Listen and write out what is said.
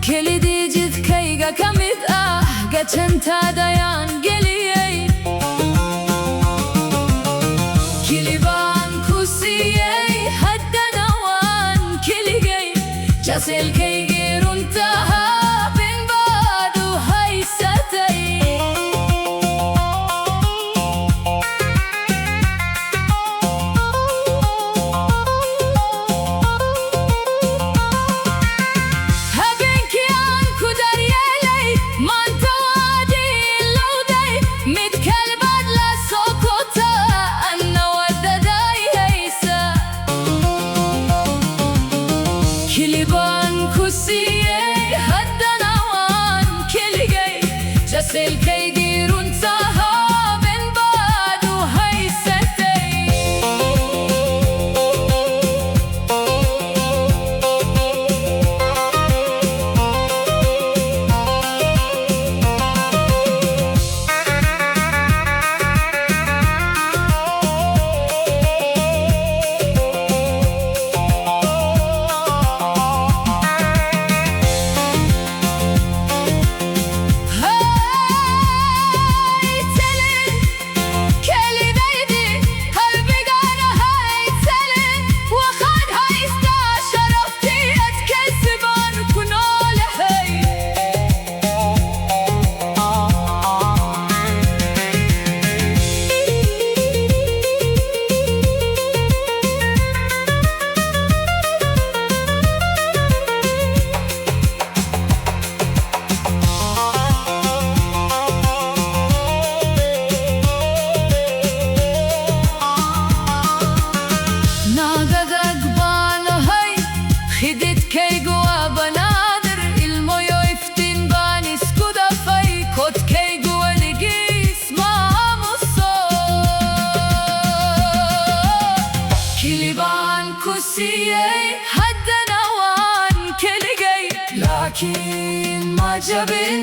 Kelidi jidkayga ka mid ah gacantaadayaan geliyey kilibaan ku siiyey haddana waan keligay jacaylkaygii runtaha ben baad u haysatay jacaylkaygii runtaha ben baad u haysatay xididkaygu waa banaadir ilmoyo iftiin baan isku dafay kodkaygu weligiis ma aamuso kilibaan ku siiyey haddana waan keligay laakiin ma jabin